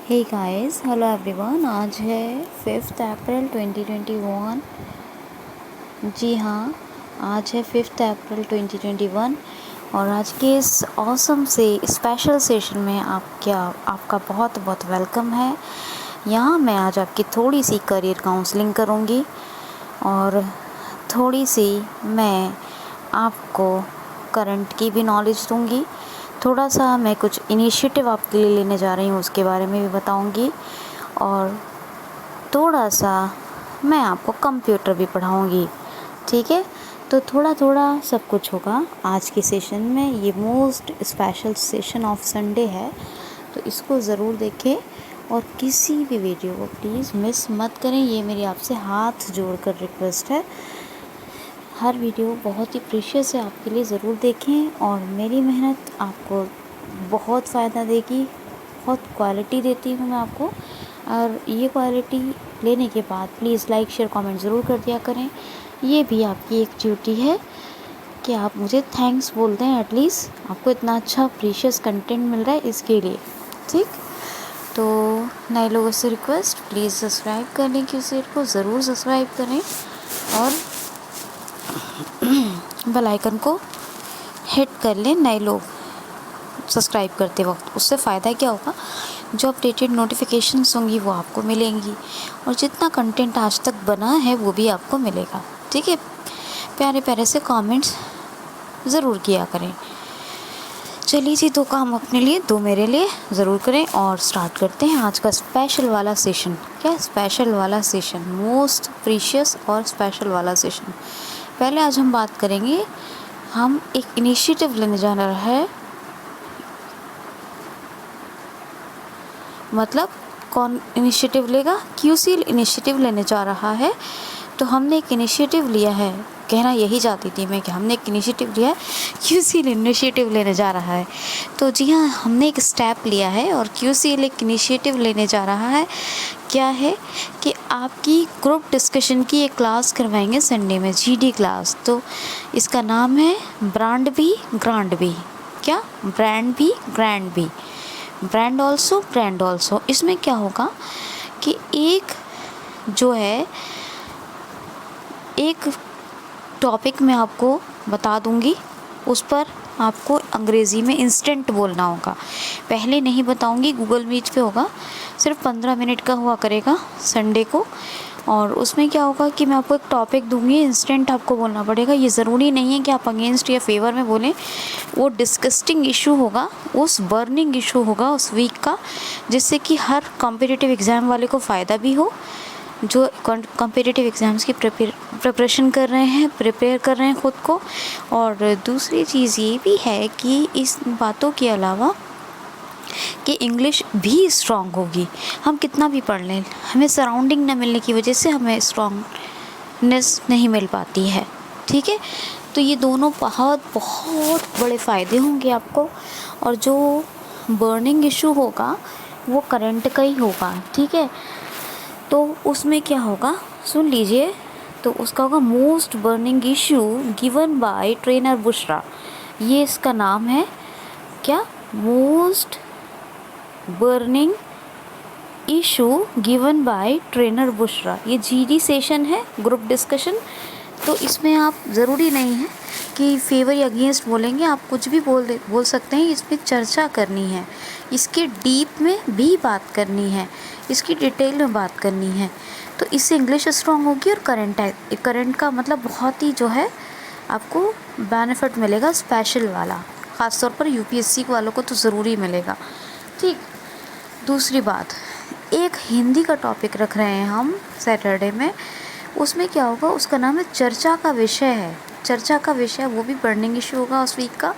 Hey guys, hello everyone. आज है 5 अप्रैल 2021। जी हाँ, आज है 5 अप्रैल 2021 और आज के इस ऑसम से स्पेशल सेशन में आपका बहुत बहुत वेलकम है। यहाँ मैं आज आपकी थोड़ी सी करियर काउंसलिंग करूँगी और थोड़ी सी मैं आपको करंट की भी नॉलेज दूँगी। थोड़ा सा मैं कुछ इनिशिएटिव आपके लिए लेने जा रही हूँ, उसके बारे में भी बताऊँगी और थोड़ा सा मैं आपको कंप्यूटर भी पढ़ाऊँगी। ठीक है, तो थोड़ा थोड़ा सब कुछ होगा आज के सेशन में। ये most special session of Sunday है, तो इसको ज़रूर देखें और किसी भी वीडियो को प्लीज़ मिस मत करें। ये मेरी आपसे हाथ जोड़कर रिक्वेस्ट है। हर वीडियो बहुत ही प्रीशियस है, आपके लिए ज़रूर देखें और मेरी मेहनत आपको बहुत फ़ायदा देगी। बहुत क्वालिटी देती हूँ मैं आपको, और ये क्वालिटी लेने के बाद प्लीज़ लाइक शेयर कमेंट ज़रूर कर दिया करें। ये भी आपकी एक ड्यूटी है कि आप मुझे थैंक्स बोल दें, एटलीस्ट आपको इतना अच्छा प्रीशियस कंटेंट मिल रहा है इसके लिए। ठीक, तो नए लोगों से रिक्वेस्ट, प्लीज़ सब्सक्राइब करने की उसे को ज़रूर सब्सक्राइब करें और बेल आइकन को हिट कर लें नए लोग सब्सक्राइब करते वक्त। उससे फ़ायदा क्या होगा, जो अपडेटेड नोटिफिकेशंस होंगी वो आपको मिलेंगी और जितना कंटेंट आज तक बना है वो भी आपको मिलेगा। ठीक है, प्यारे प्यारे से कमेंट्स ज़रूर किया करें। चलिए जी, 2 काम अपने लिए 2 मेरे लिए ज़रूर करें और स्टार्ट करते हैं आज का स्पेशल वाला सेशन। क्या स्पेशल वाला सेशन, मोस्ट प्रीशियस और स्पेशल वाला सेशन। पहले आज हम बात करेंगे, हम एक इनिशिएटिव लेने जा रहा है। मतलब कौन इनिशिएटिव लेगा? क्यूसीएल इनिशिएटिव लेने जा रहा है। तो हमने एक इनिशिएटिव लिया है, कहना यही चाहती थी मैं कि हमने एक इनिशिएटिव लिया है, क्यूसीएल इनिशिएटिव लेने जा रहा है। तो जी हाँ, हमने एक स्टेप लिया है और क्यूसीएल एक इनिशिएटिव लेने जा रहा है। क्या है कि आपकी ग्रुप डिस्कशन की एक क्लास करवाएंगे संडे में, जीडी क्लास। तो इसका नाम है ब्रांड भी ग्रांड भी। क्या? ब्रांड भी ग्रैंड भी, ब्रांड ऑल्सो ग्रैंड ऑल्सो। इसमें क्या होगा कि एक जो है, एक टॉपिक मैं आपको बता दूंगी, उस पर आपको अंग्रेज़ी में इंस्टेंट बोलना होगा। पहले नहीं बताऊंगी, गूगल मीट पे होगा, सिर्फ 15 मिनट का हुआ करेगा संडे को। और उसमें क्या होगा कि मैं आपको एक टॉपिक दूंगी, इंस्टेंट आपको बोलना पड़ेगा। ये ज़रूरी नहीं है कि आप अगेंस्ट या फेवर में बोलें। वो डिस्कस्टिंग इशू होगा, उस बर्निंग इशू होगा उस वीक का, जिससे कि हर कॉम्पिटिटिव एग्ज़ाम वाले को फ़ायदा भी हो, जो कॉम्पिटिटिव एग्ज़ाम्स की प्रिपरेशन कर रहे हैं, प्रिपेयर कर रहे हैं ख़ुद को। और दूसरी चीज़ ये भी है कि इस बातों के अलावा कि इंग्लिश भी स्ट्रॉन्ग होगी। हम कितना भी पढ़ लें, हमें सराउंडिंग न मिलने की वजह से हमें स्ट्रॉन्गनेस नहीं मिल पाती है। ठीक है, तो ये दोनों बहुत बहुत बड़े फ़ायदे होंगे आपको। और जो बर्निंग इशू होगा वो करंट का ही होगा। ठीक है, तो उसमें क्या होगा, सुन लीजिए। तो उसका होगा most burning issue given by trainer Bushra. ये इसका नाम है। क्या? Most burning issue given by trainer Bushra. ये जीडी सेशन है, ग्रुप डिस्कशन। तो इसमें आप ज़रूरी नहीं है कि फेवर या अगेंस्ट बोलेंगे, आप कुछ भी बोल सकते हैं। इसमें चर्चा करनी है, इसके डीप में भी बात करनी है, इसकी डिटेल में बात करनी है। तो इससे इंग्लिश स्ट्रॉन्ग होगी और करंट का मतलब बहुत ही जो है आपको बेनिफिट मिलेगा, स्पेशल वाला। ख़ासतौर पर यूपीएससी वालों को तो ज़रूरी मिलेगा। ठीक, दूसरी बात, एक हिंदी का टॉपिक रख रहे हैं हम सैटरडे में। उसमें क्या होगा, उसका नाम है चर्चा का विषय है। चर्चा का विषय, वो भी बर्निंग इशू होगा उस वीक का।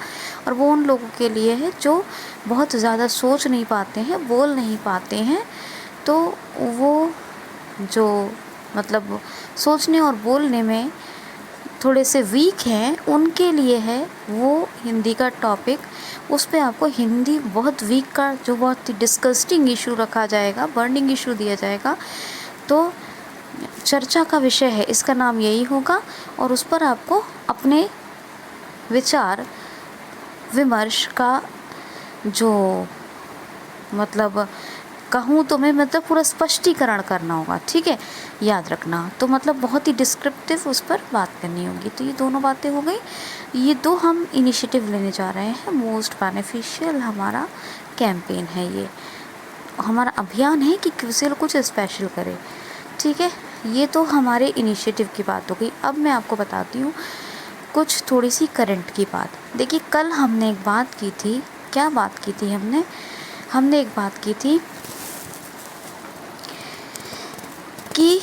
और वो उन लोगों के लिए है जो बहुत ज़्यादा सोच नहीं पाते हैं, बोल नहीं पाते हैं। तो वो जो मतलब सोचने और बोलने में थोड़े से वीक हैं, उनके लिए है वो हिंदी का टॉपिक। उस पे आपको हिंदी बहुत वीक का, जो बहुत ही डिस्कस्टिंग इशू रखा जाएगा, बर्निंग इशू दिया जाएगा। तो चर्चा का विषय है, इसका नाम यही होगा। और उस पर आपको अपने विचार विमर्श का जो मतलब कहूँ तो मैं मतलब पूरा स्पष्टीकरण करना होगा, ठीक है, याद रखना। तो मतलब बहुत ही डिस्क्रिप्टिव उस पर बात करनी होगी। तो ये दोनों बातें हो गई। ये दो हम इनिशिएटिव लेने जा रहे हैं। मोस्ट बेनिफिशियल हमारा कैंपेन है, ये हमारा अभियान है कि क्विज़ल कुछ स्पेशल करे, ठीक है। ये तो हमारे इनिशिएटिव की बात हो गई। अब मैं आपको बताती हूँ कुछ थोड़ी सी करंट की बात। देखिए, कल हमने एक बात की थी। क्या बात की थी हमने एक बात की थी कि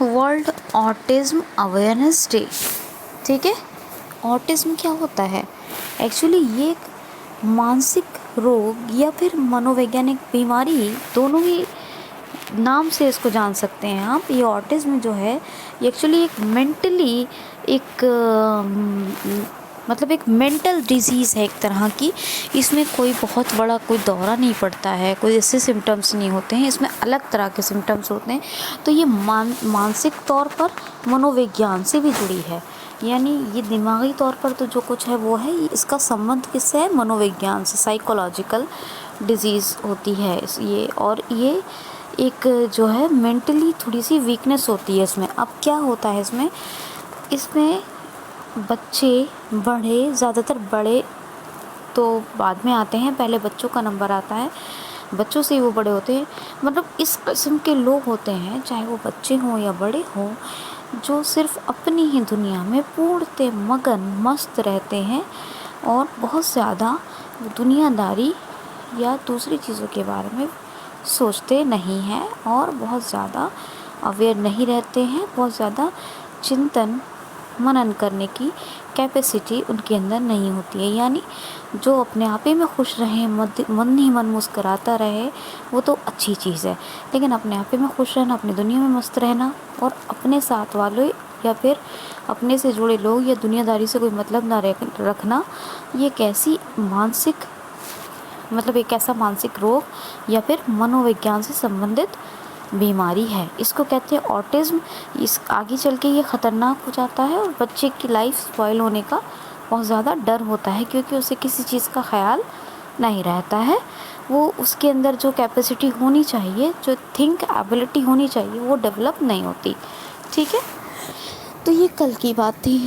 वर्ल्ड ऑटिज़्म अवेयरनेस डे, ठीक है। ऑटिज़्म क्या होता है? एक्चुअली ये एक मानसिक रोग या फिर मनोवैज्ञानिक बीमारी, दोनों ही नाम से इसको जान सकते हैं आप। ये ऑटिज़्म जो है ये एक्चुअली एक मेंटली एक मतलब एक मेंटल डिजीज़ है एक तरह की। इसमें कोई बहुत बड़ा कोई दौरा नहीं पड़ता है, कोई ऐसे सिम्टम्स नहीं होते हैं, इसमें अलग तरह के सिम्टम्स होते हैं। तो ये मानसिक तौर पर मनोविज्ञान से भी जुड़ी है, यानी ये दिमागी तौर पर तो जो कुछ है वो है, इसका संबंध किससे है? मनोविज्ञान से, साइकोलॉजिकल डिजीज़ होती है ये। और ये एक जो है मेंटली थोड़ी सी वीकनेस होती है इसमें। अब क्या होता है इसमें बच्चे, बड़े, ज़्यादातर बड़े तो बाद में आते हैं, पहले बच्चों का नंबर आता है, बच्चों से ही वो बड़े होते हैं। मतलब इस किस्म के लोग होते हैं, चाहे वो बच्चे हों या बड़े हों, जो सिर्फ अपनी ही दुनिया में पूर्णतः मगन मस्त रहते हैं और बहुत ज़्यादा दुनियादारी या दूसरी चीज़ों के बारे में सोचते नहीं हैं और बहुत ज़्यादा अवेयर नहीं रहते हैं। बहुत ज़्यादा चिंतन मनन करने की कैपेसिटी उनके अंदर नहीं होती है। यानी जो अपने आप ही में खुश रहे, मन ही मन मुस्कराता रहे, वो तो अच्छी चीज़ है। लेकिन अपने आप ही में खुश रहना, अपनी दुनिया में मस्त रहना और अपने साथ वालों या फिर अपने से जुड़े लोग या दुनियादारी से कोई मतलब ना रखना, ये कैसी मानसिक मतलब एक ऐसा मानसिक रोग या फिर मनोविज्ञान से संबंधित बीमारी है। इसको कहते हैं ऑटिज़्म। इस आगे चल के ये ख़तरनाक हो जाता है और बच्चे की लाइफ स्पॉइल होने का बहुत ज़्यादा डर होता है, क्योंकि उसे किसी चीज़ का ख्याल नहीं रहता है। वो उसके अंदर जो कैपेसिटी होनी चाहिए, जो थिंक एबिलिटी होनी चाहिए, वो डेवलप नहीं होती, ठीक है। तो ये कल की बात थी।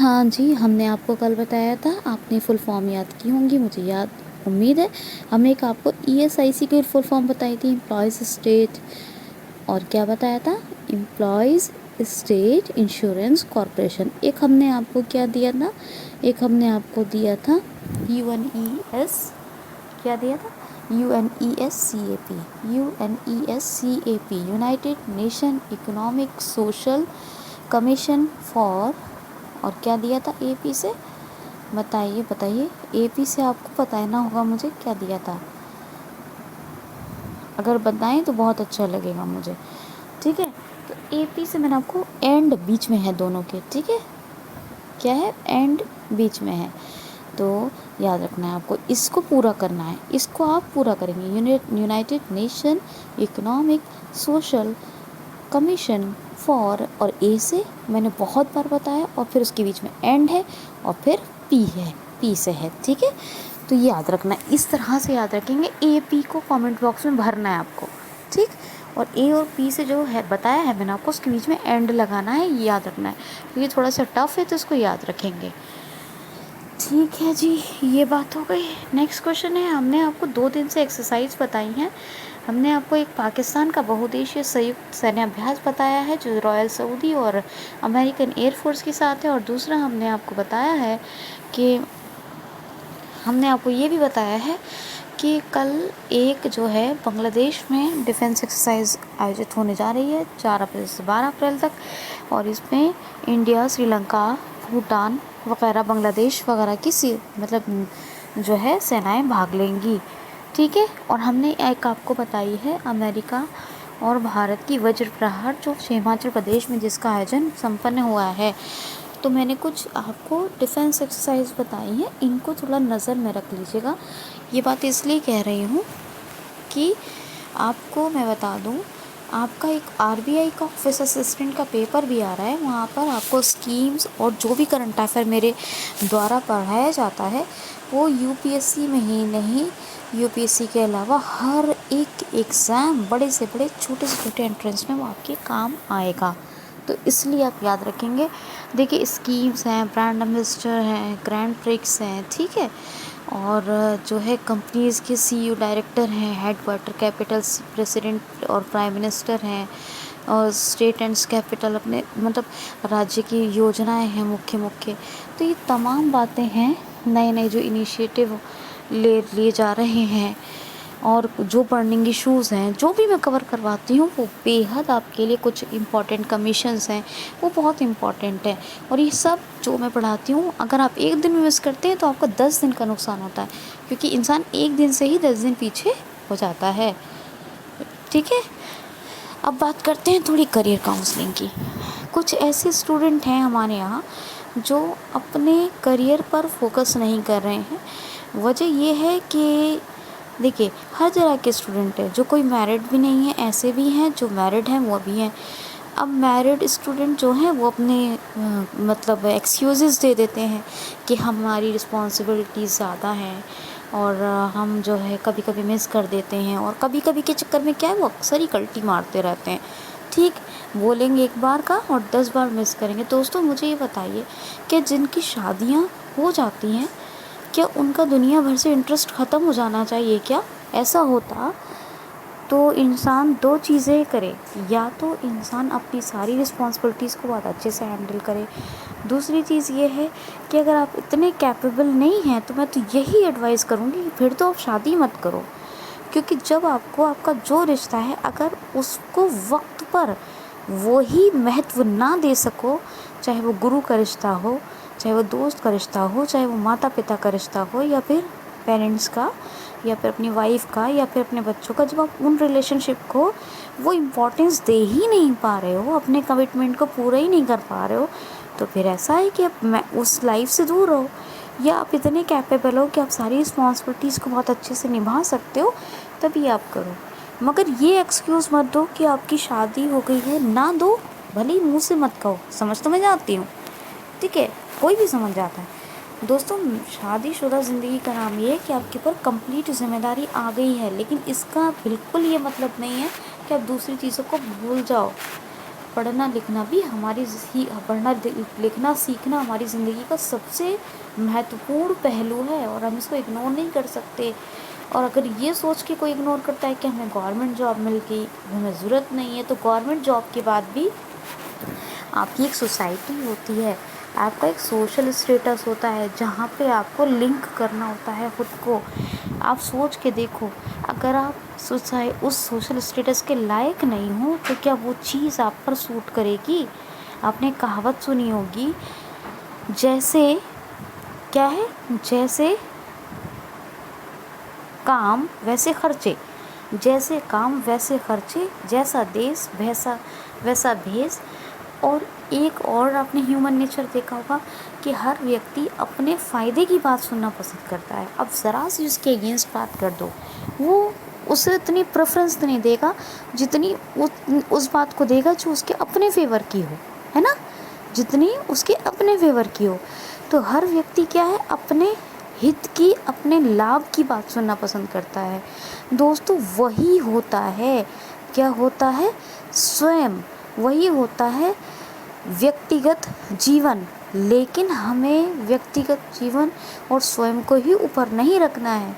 हाँ जी, हमने आपको कल बताया था, आपने फुल फॉर्म याद की होंगी, मुझे याद उम्मीद है। हमने एक आपको ESIC की फुल फॉर्म बताई थी, एम्प्लॉयज़ स्टेट, और क्या बताया था? Employees state insurance corporation. एक हमने आपको क्या दिया था? एक हमने आपको दिया था UNES, क्या दिया था? UNESCAP, UNESCAP, United nation economic social commission for, और क्या दिया था AP से? बताइए AP से आपको बताना होगा मुझे, क्या दिया था? अगर बताएं तो बहुत अच्छा लगेगा मुझे, ठीक है। तो AP से मैंने आपको एंड बीच में है दोनों के, ठीक है। क्या है? एंड बीच में है, तो याद रखना है आपको, इसको पूरा करना है, इसको आप पूरा करेंगे। United nation economic social commission for, और A से मैंने बहुत बार बताया, और फिर उसके बीच में एंड है, और फिर P से है, ठीक है। तो ये याद रखना, इस तरह से याद रखेंगे। AP को कमेंट बॉक्स में भरना है आपको, ठीक। और A और P से जो है बताया है मैंने आपको, उसके बीच में एंड लगाना है, ये याद रखना है। तो ये थोड़ा सा टफ है, तो इसको याद रखेंगे, ठीक है जी। ये बात हो गई। नेक्स्ट क्वेश्चन है, हमने आपको 2 दिन से एक्सरसाइज बताई हैं। हमने आपको एक पाकिस्तान का बहुउद्देशीय संयुक्त सैन्य अभ्यास बताया है, जो रॉयल सऊदी और अमेरिकन एयरफोर्स के साथ है। और दूसरा हमने आपको बताया है कि हमने आपको ये भी बताया है कि कल एक जो है बांग्लादेश में डिफेंस एक्सरसाइज आयोजित होने जा रही है 4 अप्रैल से 12 अप्रैल तक, और इसमें इंडिया, श्रीलंका, भूटान वगैरह, बांग्लादेश वगैरह की मतलब जो है सेनाएं भाग लेंगी, ठीक है। और हमने एक आपको बताई है अमेरिका और भारत की वज्र प्रहार, जो हिमाचल प्रदेश में जिसका आयोजन संपन्न हुआ है। तो मैंने कुछ आपको डिफेंस एक्सरसाइज बताई हैं, इनको थोड़ा नज़र में रख लीजिएगा। ये बात इसलिए कह रही हूँ कि आपको मैं बता दूँ, आपका एक RBI का ऑफिस असिस्टेंट का पेपर भी आ रहा है, वहाँ पर आपको स्कीम्स और जो भी करंट अफेयर मेरे द्वारा पढ़ाया जाता है वो UPSC में ही नहीं, UPSC के अलावा हर एक एग्ज़ाम बड़े से बड़े छोटे से छोटे एंट्रेंस में वो आपके काम आएगा। तो इसलिए आप याद रखेंगे। देखिए स्कीम्स हैं, ब्रांड एम्बेसडर हैं, ग्रैंड प्रिक्स हैं, ठीक है। और जो है कंपनीज़ के सीईओ डायरेक्टर हैं, हेडक्वार्टर कैपिटल्स प्रेसिडेंट और प्राइम मिनिस्टर हैं, और स्टेट एंड कैपिटल अपने मतलब राज्य की योजनाएं हैं मुख्य मुख्य। तो ये तमाम बातें हैं, नए नए जो इनिशिएटिव ले लिए जा रहे हैं, और जो बर्निंग इश्यूज़ हैं जो भी मैं कवर करवाती हूँ वो बेहद आपके लिए, कुछ इम्पॉर्टेंट कमीशंस हैं वो बहुत इम्पॉर्टेंट है। और ये सब जो मैं पढ़ाती हूँ अगर आप एक दिन में मिस करते हैं तो आपका 10 दिन का नुकसान होता है, क्योंकि इंसान एक दिन से ही 10 दिन पीछे हो जाता है, ठीक है। अब बात करते हैं थोड़ी करियर काउंसलिंग की। कुछ ऐसे स्टूडेंट हैं हमारे यहाँ जो अपने करियर पर फोकस नहीं कर रहे हैं। वजह ये है कि देखिए हर तरह के स्टूडेंट है, जो कोई मैरिड भी नहीं है ऐसे भी हैं, जो मैरिड हैं वो भी हैं। अब मैरिड स्टूडेंट जो हैं वो अपने मतलब एक्सक्यूज़ेस दे देते हैं कि हमारी रिस्पॉन्सिबिलिटीज़ ज़्यादा हैं, और हम जो है कभी कभी मिस कर देते हैं, और कभी कभी के चक्कर में क्या है वो अक्सर ही कल्टी मारते रहते हैं। ठीक, बोलेंगे एक बार का और 10 बार मिस करेंगे। दोस्तों मुझे ये बताइए कि जिनकी शादियाँ हो जाती हैं क्या उनका दुनिया भर से इंटरेस्ट ख़त्म हो जाना चाहिए क्या? ऐसा होता तो इंसान दो चीज़ें करे, या तो इंसान अपनी सारी रिस्पॉन्सिबिलिटीज़ को बहुत अच्छे से हैंडल करे। दूसरी चीज़ ये है कि अगर आप इतने कैपेबल नहीं हैं तो मैं तो यही एडवाइस करूँगी कि फिर तो आप शादी मत करो, क्योंकि जब आपको आपका जो रिश्ता है अगर उसको वक्त पर वही महत्व ना दे सको, चाहे वो गुरु का रिश्ता हो, चाहे वो दोस्त का रिश्ता हो, चाहे वो माता पिता का रिश्ता हो, या फिर पेरेंट्स का, या फिर अपनी वाइफ का, या फिर अपने बच्चों का, जब आप उन रिलेशनशिप को वो इम्पोर्टेंस दे ही नहीं पा रहे हो, अपने कमिटमेंट को पूरा ही नहीं कर पा रहे हो, तो फिर ऐसा है कि आप उस लाइफ से दूर रहो। या आप इतने कैपेबल हो कि आप सारी रिस्पॉन्सिबिलिटीज़ को बहुत अच्छे से निभा सकते हो, तभी आप करो। मगर ये एक्सक्यूज़ मत दो कि आपकी शादी हो गई है, ना दो, भले ही मुँह से मत कहो, समझ तो मैं जाती हूँ, ठीक है, कोई भी समझ जाता है। दोस्तों शादीशुदा ज़िंदगी का नाम ये है कि आपके ऊपर कंप्लीट जिम्मेदारी आ गई है, लेकिन इसका बिल्कुल ये मतलब नहीं है कि आप दूसरी चीज़ों को भूल जाओ। पढ़ना लिखना भी पढ़ना लिखना सीखना हमारी ज़िंदगी का सबसे महत्वपूर्ण पहलू है, और हम इसको इग्नोर नहीं कर सकते। और अगर ये सोच के कोई इग्नोर करता है कि हमें गवर्नमेंट जॉब मिल गई, हमें ज़रूरत नहीं है, तो गवर्नमेंट जॉब के बाद भी आपकी एक सोसाइटी होती है, आपका एक सोशल स्टेटस होता है, जहाँ पे आपको लिंक करना होता है खुद को। आप सोच के देखो, अगर आप उस सोशल स्टेटस के लायक नहीं हो तो क्या वो चीज़ आप पर सूट करेगी? आपने कहावत सुनी होगी, जैसे क्या है, जैसे काम वैसे खर्चे, जैसे काम वैसे खर्चे, जैसा देश वैसा वैसा भेष। और एक और आपने ह्यूमन नेचर देखा होगा कि हर व्यक्ति अपने फ़ायदे की बात सुनना पसंद करता है। अब ज़रा सी उसके अगेंस्ट बात कर दो, वो उसे इतनी प्रेफरेंस नहीं देगा जितनी उस बात को देगा जो उसके अपने फेवर की हो, है ना, जितनी उसके अपने फेवर की हो। तो हर व्यक्ति क्या है, अपने हित की, अपने लाभ की बात सुनना पसंद करता है। दोस्तों वही होता है, क्या होता है, स्वयं वही होता है व्यक्तिगत जीवन। लेकिन हमें व्यक्तिगत जीवन और स्वयं को ही ऊपर नहीं रखना है,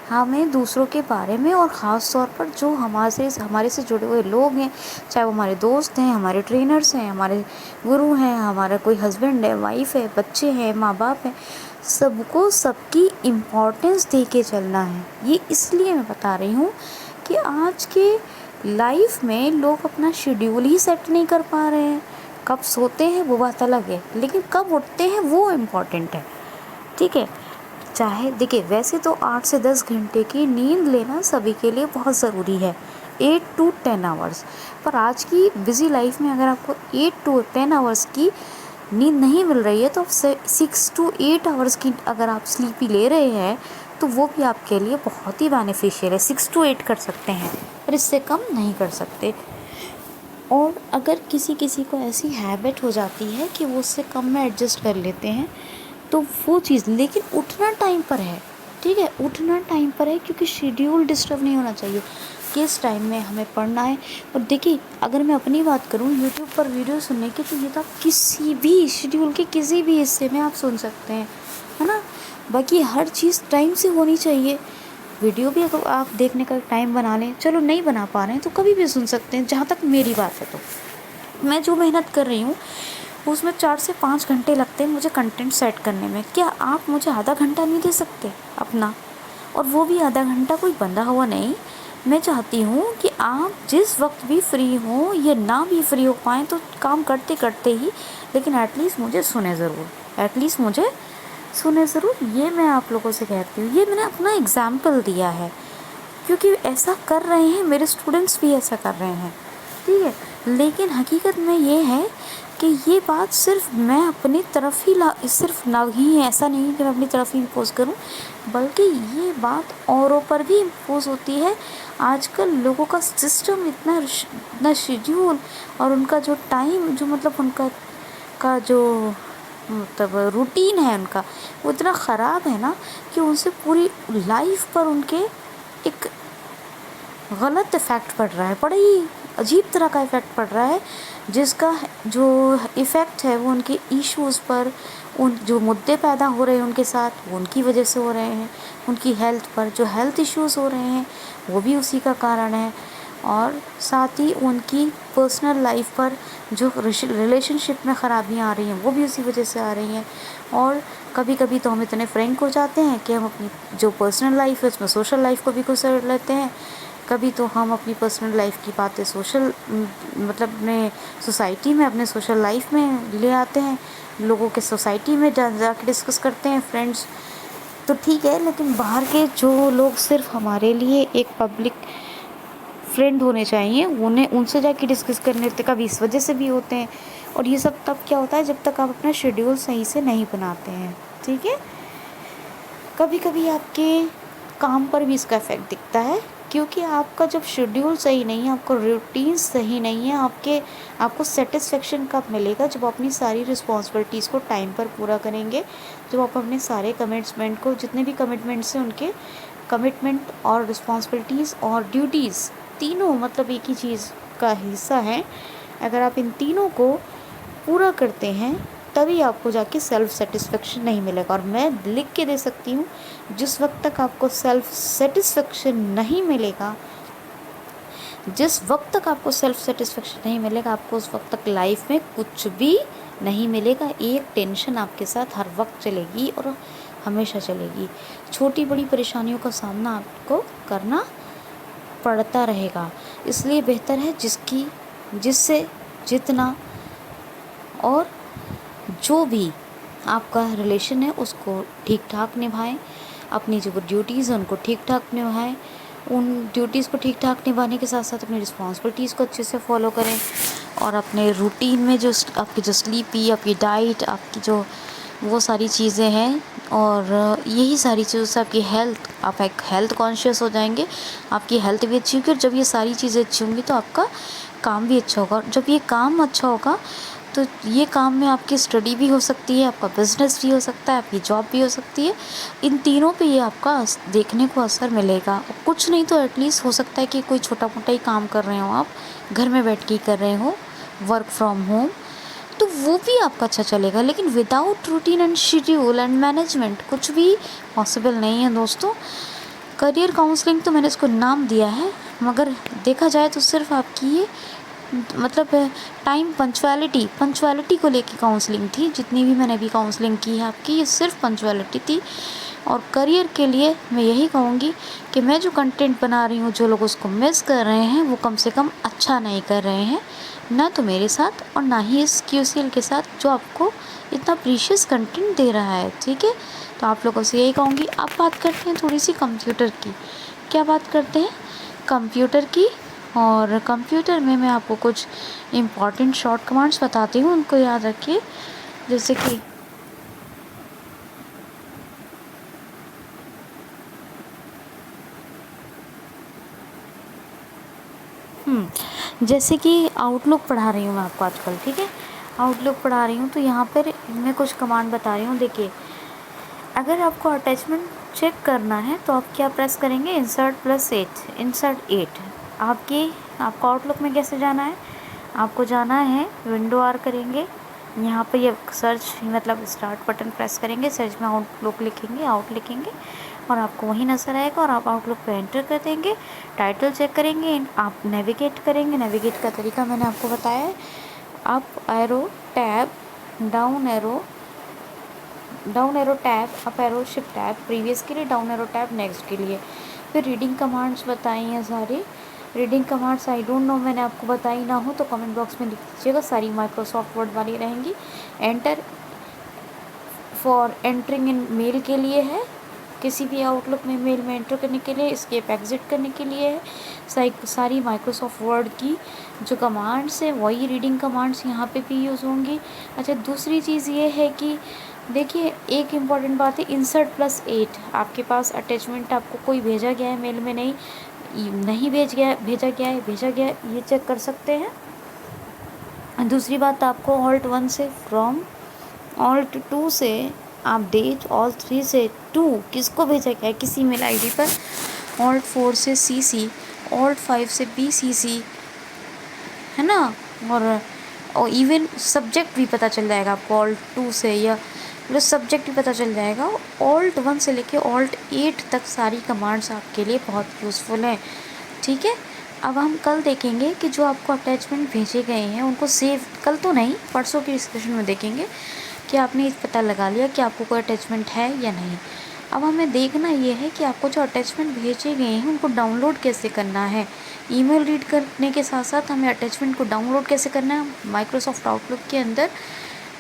हमें दूसरों के बारे में, और ख़ास तौर पर जो हमारे से जुड़े हुए लोग हैं, चाहे वो हमारे दोस्त हैं, हमारे ट्रेनर्स हैं, हमारे गुरु हैं, हमारा कोई हस्बैंड है, वाइफ है, बच्चे हैं, माँ बाप हैं, सबको सबकी इम्पोर्टेंस दे के चलना है। ये इसलिए मैं बता रही हूँ कि आज के लाइफ में लोग अपना शेड्यूल ही सेट नहीं कर पा रहे हैं। कब सोते हैं वो बात अलग है, लेकिन कब उठते हैं वो इम्पॉर्टेंट है, ठीक है। चाहे देखिए, वैसे तो 8 से 10 घंटे की नींद लेना सभी के लिए बहुत ज़रूरी है, 8 to 10 आवर्स। पर आज की बिज़ी लाइफ में अगर आपको 8 to 10 आवर्स की नींद नहीं मिल रही है, तो 6 to 8 आवर्स की अगर आप स्लीपी ले रहे हैं तो वो भी आपके लिए बहुत ही बेनिफिशियल है। 6 to 8 कर सकते हैं, पर इससे कम नहीं कर सकते। और अगर किसी किसी को ऐसी हैबिट हो जाती है कि वो उससे कम में एडजस्ट कर लेते हैं, तो वो चीज़, लेकिन उठना टाइम पर है, ठीक है, उठना टाइम पर है, क्योंकि शेड्यूल डिस्टर्ब नहीं होना चाहिए। किस टाइम में हमें पढ़ना है। और देखिए, अगर मैं अपनी बात करूँ यूट्यूब पर वीडियो सुनने की, तो ये तो आप किसी भी शेड्यूल के किसी भी हिस्से में आप सुन सकते हैं, है ना। बाकी हर चीज़ टाइम से होनी चाहिए। वीडियो भी अगर आप देखने का टाइम बना लें, चलो नहीं बना पा रहे हैं तो कभी भी सुन सकते हैं। जहाँ तक मेरी बात है, तो मैं जो मेहनत कर रही हूँ उसमें 4 से 5 घंटे लगते हैं मुझे कंटेंट सेट करने में। क्या आप मुझे आधा घंटा नहीं दे सकते अपना? और वो भी आधा घंटा कोई बंधा हुआ नहीं। मैं चाहती हूँ कि आप जिस वक्त भी फ्री हो या ना भी फ्री हो पाएँ, तो काम करते करते ही, लेकिन एटलीस्ट मुझे सुने ज़रूर, एटलीस्ट मुझे सुने ज़रूर। ये मैं आप लोगों से कहती हूँ, ये मैंने अपना एग्ज़ाम्पल दिया है, क्योंकि ऐसा कर रहे हैं मेरे स्टूडेंट्स भी, ऐसा कर रहे हैं, ठीक है। लेकिन हकीकत में ये है कि ये बात सिर्फ मैं अपनी तरफ ही सिर्फ ना ही है, ऐसा नहीं कि मैं अपनी तरफ ही इम्पोज़ करूं, बल्कि ये बात औरों पर भी इम्पोज़ होती है। आजकल लोगों का सिस्टम इतना शेड्यूल और उनका जो टाइम, जो मतलब उनका जो मतलब रूटीन है उनका, वो इतना ख़राब है ना कि उनसे पूरी लाइफ पर उनके एक गलत इफ़ेक्ट पड़ रहा है, बड़ा ही अजीब तरह का इफ़ेक्ट पड़ रहा है, जिसका जो इफ़ेक्ट है वो उनके इश्यूज़ पर, उन जो मुद्दे पैदा हो रहे हैं उनके साथ, वो उनकी वजह से हो रहे हैं। उनकी हेल्थ पर जो हेल्थ इश्यूज़ हो रहे हैं वो भी उसी का कारण है। और साथ ही उनकी पर्सनल लाइफ पर जो रिलेशनशिप में ख़राबियाँ आ रही हैं वो भी उसी वजह से आ रही हैं। और कभी कभी तो हम इतने फ्रैंक हो जाते हैं कि हम अपनी जो पर्सनल लाइफ है उसमें सोशल लाइफ को भी घुसेड़ लेते हैं। कभी तो हम अपनी पर्सनल लाइफ की बातें मतलब अपने सोसाइटी में, अपने सोशल लाइफ में ले आते हैं, लोगों के सोसाइटी में जाके डिस्कस करते हैं, फ्रेंड्स तो ठीक है। लेकिन बाहर के जो लोग सिर्फ हमारे लिए एक पब्लिक फ्रेंड होने चाहिए, उन्हें उनसे जाके डिस्कस करने लगते, कभी इस वजह से भी होते हैं। और ये सब तब क्या होता है, जब तक आप अपना शेड्यूल सही से नहीं बनाते हैं, ठीक है। कभी कभी आपके काम पर भी इसका इफ़ेक्ट दिखता है, क्योंकि आपका जब शेड्यूल सही नहीं है, आपका रूटीन सही नहीं है, आपको सेटिस्फेक्शन कब मिलेगा? जब आप अपनी सारी रिस्पॉन्सिबिलिटीज़ को टाइम पर पूरा करेंगे, जब आप अपने सारे कमिटमेंट को, जितने भी कमिटमेंट्स हैं उनके कमिटमेंट और रिस्पॉन्सिबिलिटीज़ और ड्यूटीज़ तीनों मतलब एक ही चीज़ का हिस्सा है, अगर आप इन तीनों को पूरा करते हैं तभी आपको जाके सेल्फ़ सेटिस्फेक्शन नहीं मिलेगा। और मैं लिख के दे सकती हूँ, जिस वक्त तक आपको सेल्फ़ सेटिस्फेक्शन नहीं मिलेगा, जिस वक्त तक आपको सेल्फ़ सेटिस्फेक्शन नहीं मिलेगा, आपको उस वक्त तक लाइफ में कुछ भी नहीं मिलेगा। एक टेंशन आपके साथ हर वक्त चलेगी और हमेशा चलेगी। छोटी बड़ी परेशानियों का सामना आपको करना पड़ता रहेगा। इसलिए बेहतर है जिससे जितना और जो भी आपका रिलेशन है उसको ठीक ठाक निभाएं, अपनी जो ड्यूटीज़ हैं उनको ठीक ठाक निभाएं। उन ड्यूटीज़ को ठीक ठाक निभाने के साथ साथ अपनी रिस्पॉन्सिबिलिटीज़ को अच्छे से फॉलो करें, और अपने रूटीन में जो आपकी जो स्लीपी, आपकी डाइट, आपकी जो वो सारी चीज़ें हैं, और यही सारी चीज़ों से आपकी हेल्थ, आप एक हेल्थ कॉन्शियस हो जाएंगे, आपकी हेल्थ भी अच्छी होगी। और जब ये सारी चीज़ें अच्छी होंगी तो आपका काम भी अच्छा होगा, और जब ये काम अच्छा होगा तो ये काम में आपकी स्टडी भी हो सकती है, आपका बिज़नेस भी हो सकता है, आपकी जॉब भी हो सकती है। इन तीनों पे ये आपका देखने को असर मिलेगा। कुछ नहीं तो एटलीस्ट हो सकता है कि कोई छोटा मोटा ही काम कर रहे हो, आप घर में बैठ के ही कर रहे हो, वर्क फ्रॉम होम, तो वो भी आपका अच्छा चलेगा। लेकिन without routine and schedule and management कुछ भी पॉसिबल नहीं है दोस्तों। करियर काउंसलिंग तो मैंने इसको नाम दिया है, मगर देखा जाए तो सिर्फ आपकी ये मतलब टाइम पंचुअलिटी को लेके काउंसलिंग थी। जितनी भी मैंने अभी काउंसलिंग की है आपकी, ये सिर्फ पंचुअलिटी थी। और करियर के लिए मैं यही कहूँगी कि मैं जो कंटेंट बना रही हूँ, जो लोग उसको मिस कर रहे हैं वो कम से कम अच्छा नहीं कर रहे हैं, ना तो मेरे साथ और ना ही इस QCL के साथ जो आपको इतना प्रीशियस कंटेंट दे रहा है, ठीक है। तो आप लोगों से यही कहूँगी। अब बात करते हैं थोड़ी सी कंप्यूटर की। क्या बात करते हैं? कंप्यूटर की। और कंप्यूटर में मैं आपको कुछ इम्पॉर्टेंट शॉर्ट कमांड्स बताती हूँ, उनको याद रखिए। जैसे कि जैसे कि आउटलुक पढ़ा रही हूँ मैं आपको आजकल, ठीक है। आउटलुक पढ़ा रही हूँ तो यहाँ पर मैं कुछ कमांड बता रही हूँ। देखिए, अगर आपको अटैचमेंट चेक करना है तो आप क्या प्रेस करेंगे? इंसर्ट +8, इंसर्ट 8, आपको आउटलुक में कैसे जाना है, आपको जाना है विंडो आर करेंगे, यहाँ पर ये सर्च मतलब स्टार्ट बटन प्रेस करेंगे, सर्च में आउटलुक लिखेंगे, आउट लिखेंगे और आपको वही नज़र आएगा और आप आउटलुक पे एंटर कर देंगे। टाइटल चेक करेंगे, आप नेविगेट करेंगे। नेविगेट का तरीका मैंने आपको बताया है, up arrow tab, down arrow tab, up arrow shift tab previous के लिए, डाउन एरो टैब नेक्स्ट के लिए। फिर रीडिंग कमांड्स बताई हैं सारी। Reading commands I don't know, मैंने आपको बताई ना हो तो कमेंट बॉक्स में लिख दीजिएगा, सारी माइक्रोसॉफ्ट वर्ड वाली रहेंगी। Enter for entering in mail के लिए है, किसी भी आउटलुक में मेल में एंटर करने के लिए। एस्केप एग्जिट करने के लिए है। सारी माइक्रोसॉफ्ट वर्ड की जो कमांड्स है वही रीडिंग कमांड्स यहाँ पे भी यूज़ होंगी। अच्छा, दूसरी चीज़ ये है कि देखिए एक इम्पॉर्टेंट बात है, इंसर्ट +8 आपके पास अटैचमेंट आपको कोई भेजा गया है मेल में, नहीं भेजा गया है, ये चेक कर सकते हैं। दूसरी बात, आपको Alt 1 से फ्रॉम, Alt 2 से अपडेट, Alt 3 से टू किसको भेजा गया है, किसी मेल आईडी पर, Alt 4 से CC, Alt 5 से BCC, है ना। और इवन सब्जेक्ट भी पता चल जाएगा आपको Alt 2 से, या मतलब सब्जेक्ट भी पता चल जाएगा। Alt 1 से लेके Alt 8 तक सारी कमांड्स आपके लिए बहुत यूज़फुल हैं, ठीक है। अब हम कल देखेंगे कि जो आपको अटैचमेंट भेजे गए हैं उनको सेव, कल तो नहीं परसों की डिस्कशन में देखेंगे कि आपने पता लगा लिया कि आपको कोई अटैचमेंट है या नहीं। अब हमें देखना ये है कि आपको जो अटैचमेंट भेजे गए हैं उनको डाउनलोड कैसे करना है। ईमेल रीड करने के साथ साथ हमें अटैचमेंट को डाउनलोड कैसे करना है माइक्रोसॉफ्ट आउटलुक के अंदर,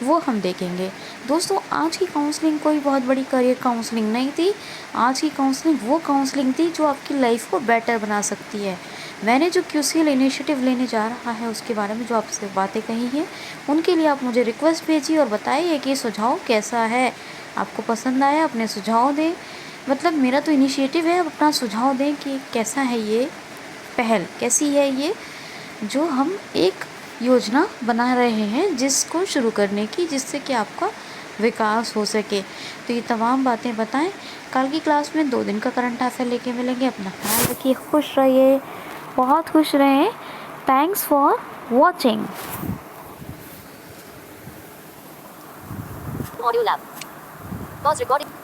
वो हम देखेंगे। दोस्तों, आज की काउंसलिंग कोई बहुत बड़ी करियर काउंसलिंग नहीं थी। आज की काउंसलिंग वो काउंसलिंग थी जो आपकी लाइफ को बेटर बना सकती है। मैंने जो QCL इनिशिएटिव लेने जा रहा है उसके बारे में जो आपसे बातें कही हैं, उनके लिए आप मुझे रिक्वेस्ट भेजिए और बताइए कि सुझाव कैसा है, आपको पसंद आया, अपने सुझाव दें। मतलब मेरा तो इनिशिएटिव है, अब अपना सुझाव दें कि कैसा है ये पहल, कैसी है ये जो हम एक योजना बना रहे हैं जिसको शुरू करने की, जिससे कि आपका विकास हो सके। तो ये तमाम बातें बताएं। कल की क्लास में 2 दिन का करंट अफेयर लेके मिलेंगे। अपना ख्याल रखिए, खुश रहिए, बहुत खुश रहें। Thanks for watching. Audio Lab. Pause recording.